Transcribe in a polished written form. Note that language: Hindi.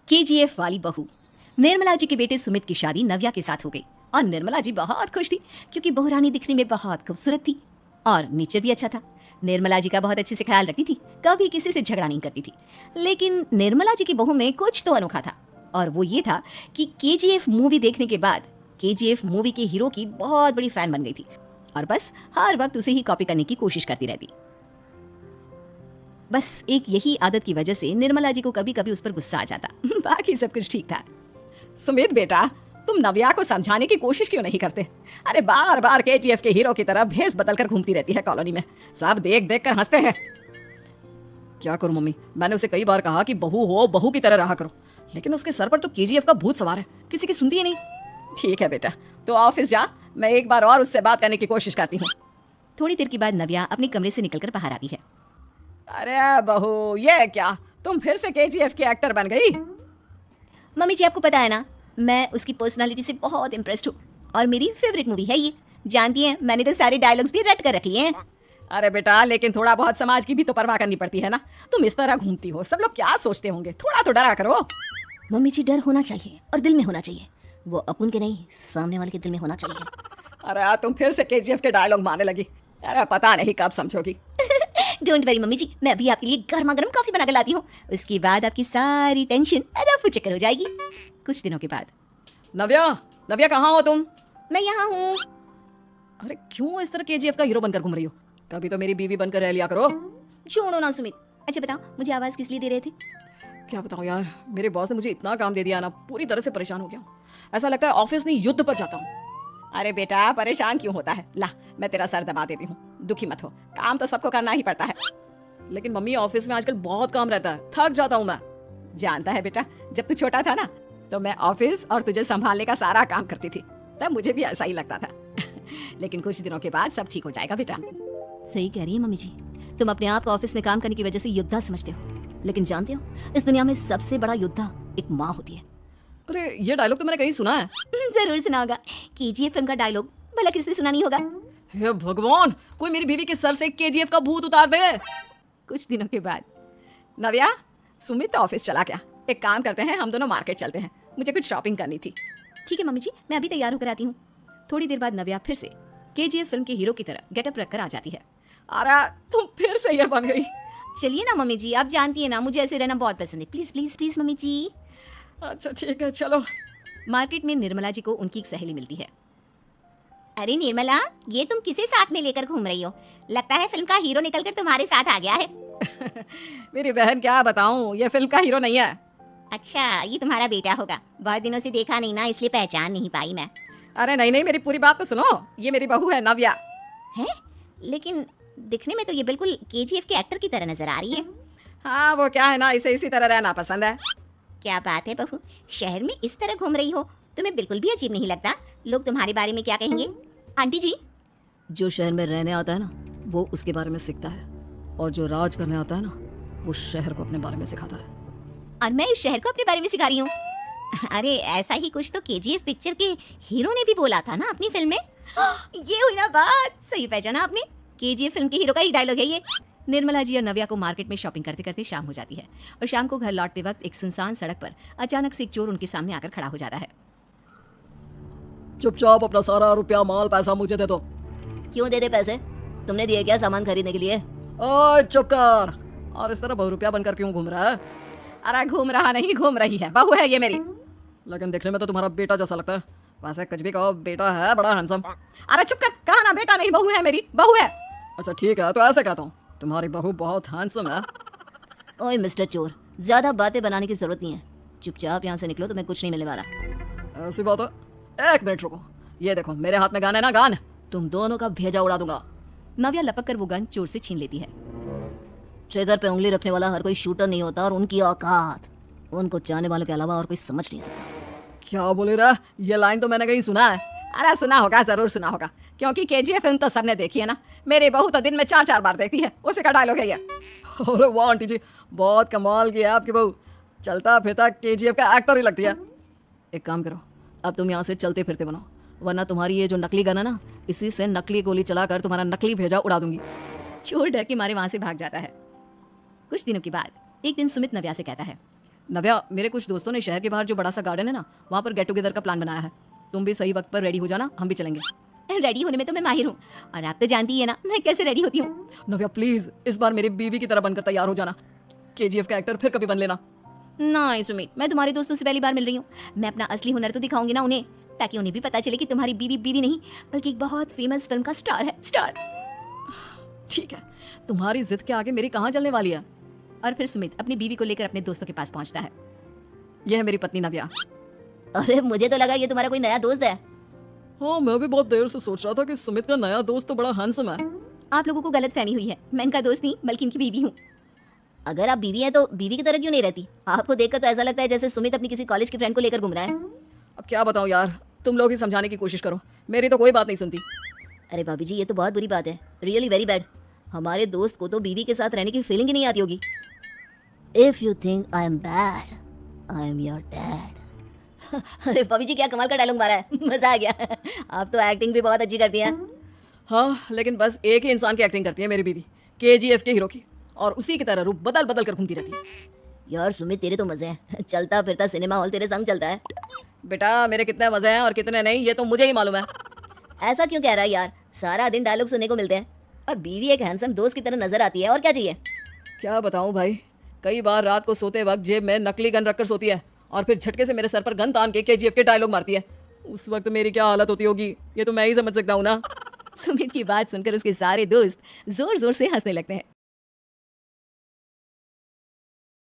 केजीएफ वाली बहू। निर्मला जी के बेटे सुमित की शादी नव्या के साथ हो गई और निर्मला जी बहुत खुश थी क्योंकि बहू रानी दिखने में बहुत खूबसूरत थी और नेचर भी अच्छा था। निर्मला जी का बहुत अच्छे से ख्याल रखती थी, कभी किसी से झगड़ा नहीं करती थी। लेकिन निर्मला जी की बहू में कुछ तो अनोखा था और वो ये था कि केजीएफ मूवी देखने के बाद केजीएफ मूवी के हीरो की बहुत बड़ी फैन बन गई थी और बस हर वक्त उसे ही कॉपी करने की कोशिश करती रहती। बस एक यही आदत की वजह से निर्मला जी को कभी कभी उस पर गुस्सा आ जाता। बाकी सब कुछ ठीक था। सुमित बेटा, तुम नव्या को समझाने की कोशिश क्यों नहीं करते? अरे बार बार केजीएफ के हीरो की तरह भेस बदलकर घूमती रहती है कॉलोनी में, सब देख देख कर हंसते हैं। क्या करूं मम्मी, मैंने उसे कई बार कहा कि बहू हो, बहू की तरह रहा करो, लेकिन उसके सर पर तो केजीएफ का भूत सवार है, किसी की सुनती ही नहीं। ठीक है बेटा, तो ऑफिस जा, मैं एक बार और उससे बात करने की कोशिश करती हूँ। थोड़ी देर के बाद नव्या अपने कमरे से निकलकर बाहर आती है। अरे बहू, ये क्या, तुम फिर से केजीएफ की एक्टर बन गई? मम्मी जी, आपको पता है ना, मैं उसकी पर्सनालिटी से बहुत इम्प्रेस्ड हूँ और मेरी फेवरेट मूवी है ये। जानती हैं, मैंने तो सारे डायलॉग्स भी रट कर रख लिए हैं। अरे बेटा, लेकिन थोड़ा बहुत समाज की भी तो परवाह करनी पड़ती है ना। तुम इस तरह घूमती हो, सब लोग क्या सोचते होंगे, थोड़ा तो डरा करो। मम्मी जी, डर होना चाहिए और दिल में होना चाहिए, वो अपन के नहीं, सामने वाले के दिल में होना चाहिए। अरे तुम फिर से केजीएफ के डायलॉग मारने लगी। अरे पता नहीं कब समझोगी। डोंट वरी मम्मी जी, मैं अभी आपके लिए गर्मा गर्म कॉफी बना कर लाती हूँ, उसके बाद आपकी सारी टेंशन रफू चक्कर हो जाएगी। कुछ दिनों के बाद। नव्या, नव्या कहाँ हो तुम? मैं यहाँ हूँ। अरे क्यों इस तरह केजीएफ का हीरो बनकर घूम रही हो? कभी तो मेरी बीवी बनकर रह लिया करो। छोड़ो ना सुमित। अच्छा बताओ, मुझे आवाज किस लिए दे रहे थे? क्या बताऊँ यार, मेरे बॉस ने मुझे इतना काम दे दिया ना, पूरी तरह से परेशान हो गया हूँ। ऐसा लगता है ऑफिस नहीं युद्ध पर जाता हूँ। अरे बेटा, परेशान क्यों होता है? ला, मैं तेरा सर दबा देती हूँ, दुखी मत हो, काम तो सबको करना ही पड़ता है। लेकिन मम्मी, ऑफिस में आजकल बहुत काम रहता है, थक जाता हूँ मैं। जानता है बेटा, जब तू छोटा था ना, तो मैं ऑफिस और तुझे संभालने का सारा काम करती थी, तब मुझे भी ऐसा ही लगता था। लेकिन कुछ दिनों के बाद सब ठीक हो जाएगा बेटा। सही कह रही है मम्मी जी, तुम अपने आप को ऑफिस में काम करने की वजह से योद्धा समझते हो, लेकिन जानते हो, इस दुनिया में सबसे बड़ा योद्धा एक माँ होती है। अरे ये डायलॉग तो मैंने कहीं सुना है। जरूर सुना होगा, केजीएफ फिल्म का डायलॉग, भला किसने सुना नहीं होगा? हे भगवान, कोई मेरी बीवी के सर से केजीएफ का भूत उतार दे। कुछ दिनों के बाद। नव्या, सुमित तो ऑफिस चला गया, एक काम करते हैं, हम दोनों मार्केट चलते हैं, मुझे कुछ शॉपिंग करनी थी। ठीक है मम्मी जी, मैं अभी तैयार होकर आती हूँ। थोड़ी देर बाद नव्या फिर से केजीएफ फिल्म के हीरो की तरह गेटअप रखकर आ जाती है। अरे तुम फिर से ये बन गई। चलिए ना मम्मी जी, आप जानती है ना, मुझे ऐसे रहना बहुत पसंद है, प्लीज प्लीज प्लीज मम्मी जी। अच्छा ठीक है, चलो। मार्केट में निर्मला जी को उनकी एक सहेली मिलती है। अरे निर्मला, ये तुम किसे साथ में लेकर घूम रही हो? लगता है फिल्म का हीरो निकलकर तुम्हारे साथ आ गया है। मेरी बहन, क्या बताऊं, ये फिल्म का हीरो नहीं है। अच्छा, ये तुम्हारा बेटा होगा, बहुत दिनों से देखा नहीं ना, इसलिए पहचान नहीं पाई मैं। अरे नहीं नहीं, मेरी पूरी बात तो सुनो, ये मेरी बहू है नव्या। है? लेकिन दिखने में तो ये बिल्कुल केजीएफ के एक्टर की तरह नजर आ रही है। हाँ, वो क्या है ना, इसे इसी तरह रहना पसंद है। क्या बात है बहू, शहर में इस तरह घूम रही हो, तुम्हें बिल्कुल भी अजीब नहीं लगता? लोग तुम्हारे बारे में क्या कहेंगे? आंटी जी, जो शहर में रहने आता है ना, वो उसके बारे में सीखता है, और जो राज करने आता है ना, वो शहर को अपने बारे में सिखाता है। और मैं इस शहर को अपने बारे में सिखा रही हूँ? अरे ऐसा ही कुछ तो केजीएफ पिक्चर के हीरो ने भी बोला था ना अपनी फिल्म में। ये हुई ना बात, सही पहचाना आपने, केजीएफ फिल्म के हीरो का ही डायलॉग है ये। निर्मला जी और नव्या को मार्केट में शॉपिंग करते करते शाम हो जाती है और शाम को घर लौटते वक्त एक सुनसान सड़क पर अचानक से एक चोर उनके सामने आकर खड़ा हो जाता है। चुपचाप अपना सारा रुपया, माल, पैसा मुझे दे दो। क्यों दे दे पैसे? तुमने दिए क्या सामान खरीदने के लिए? ओए चुप कर, और इस तरह बहुरुपया बनकर क्यों घूम रहा है? अरे घूम रहा नहीं, घूम रही है, बहू है ये मेरी। लेकिन देखने में तो तुम्हारा बेटा जैसा लगता है। वैसे कुछ भी कहो, बेटा है बड़ा हैंडसम। अरे चुप कर, कहा ना बेटा नहीं, बहू है मेरी, बहू है। अच्छा ठीक है, तो ऐसे कहता हूँ, तुम्हारी बहू बहुत हैंडसम है। ओए मिस्टर चोर, ज्यादा बातें बनाने की जरूरत नहीं है, चुपचाप यहाँ से निकलो, तुम्हें कुछ नहीं मिलने वाला। ऐसी बात है? एक मिनट रुको, ये देखो मेरे हाथ में गन है ना, गन, तुम दोनों का भेजा उड़ा दूंगा। नव्या लपक कर वो गन चोर से छीन लेती है। ट्रिगर पे उंगली रखने वाला हर कोई शूटर नहीं होता, और उनकी औकात उनको चाहने वालों के अलावा और कोई समझ नहीं सकता। क्या बोले रहा? ये लाइन तो मैंने कहीं सुना है। अरे सुना होगा, जरूर सुना होगा, क्योंकि केजीएफ फिल्म तो सबने देखी है ना। मेरी बहू तो दिन में 4-4 बार देखती है, उसी का डायलॉग है ये। अरे वाह आंटी जी, बहुत कमाल की है आपकी बहू, चलता फिरता केजीएफ का एक्टर ही लगती है। एक काम करो, अब तुम यहाँ से चलते फिरते बनो, वरना तुम्हारी ये जो नकली गन है ना, इसी से नकली गोली चलाकर तुम्हारा नकली भेजा उड़ा दूंगी। चोर डर के मारे वहां से भाग जाता है। कुछ दिनों के बाद एक दिन सुमित नव्या से कहता है, नव्या, मेरे कुछ दोस्तों ने शहर के बाहर जो बड़ा सा गार्डन है ना, वहाँ पर गेट टुगेदर का प्लान बनाया है। तुम भी सही वक्त पर रेडी हो जाना, हम भी चलेंगे। रेडी होने में तो मैं माहिर हूँ, और आप तो जानती है ना मैं कैसे रेडी होती हूँ। नव्या प्लीज इस बार मेरी बीवी की तरह बनकर तैयार हो जाना। केजीएफ का एक्टर फिर कभी बन लेना। नहीं सुमित, मैं तुम्हारे दोस्तों से पहली बार मिल रही हूँ। मैं अपना असली हुनर तो दिखाऊंगी ना उन्हें, ताकि उन्हें भी पता चले कि तुम्हारी बीवी बीवी नहीं बल्कि एक बहुत फेमस फिल्म का स्टार है, स्टार। ठीक है, तुम्हारी जिद के आगे मेरी कहाँ चलने वाली है। और फिर सुमित अपनी बीवी को लेकर अपने दोस्तों के पास पहुंचता है। यह है मेरी पत्नी नव्या। अरे मुझे तो लगा ये तुम्हारा कोई नया दोस्त है। हाँ, मैं भी बहुत देर से सोच रहा था कि सुमित का नया दोस्त तो बड़ा हैंडसम है। आप लोगों को गलत फहमी हुई है, मैं इनका दोस्त नहीं बल्कि इनकी बीवी हूँ। अगर आप बीवी हैं तो बीवी की तरह क्यों नहीं रहती? आपको देखकर तो ऐसा लगता है जैसे सुमित अपनी किसी कॉलेज की फ्रेंड को लेकर घूम रहा है। अब क्या बताऊँ यार, तुम लोग ही समझाने की कोशिश करो, मेरी तो कोई बात नहीं सुनती। अरे भाभी जी, ये तो बहुत बुरी बात है, रियली वेरी बैड। हमारे दोस्त को तो बीवी के साथ रहने की फीलिंग ही नहीं आती होगी। If you think I am bad, I am your dad. अरे भाभी जी, क्या कमाल का डायलॉग मारा है, मजा आ गया। आप तो एक्टिंग भी बहुत अच्छी करती हैं। हाँ, लेकिन बस एक ही इंसान की एक्टिंग करती है मेरी बीवी, केजीएफ के हीरो की, और उसी की तरह रूप बदल बदल कर घूमती रहती है। यार सुमित, तेरे तो मजे हैं, चलता फिरता सिनेमा हॉल तेरे संग चलता है। बेटा मेरे कितने मजे हैं और कितने नहीं ये तो मुझे ही मालूम है। ऐसा क्यों कह रहा है यार, सारा दिन डायलॉग सुनने को मिलते हैं और बीवी एक हैंडसम दोस्त की तरह नजर आती है, और क्या चाहिए। क्या बताऊं भाई, कई बार रात को सोते वक्त जेब में नकली गन रखकर सोती है और फिर झटके से मेरे सर पर गन तान के केजीएफ के डायलॉग मारती है। उस वक्त मेरी क्या हालत होती होगी ये तो मैं ही समझ सकता हूँ ना। सुमित की बात सुनकर उसके सारे दोस्त जोर जोर से हंसने लगते हैं।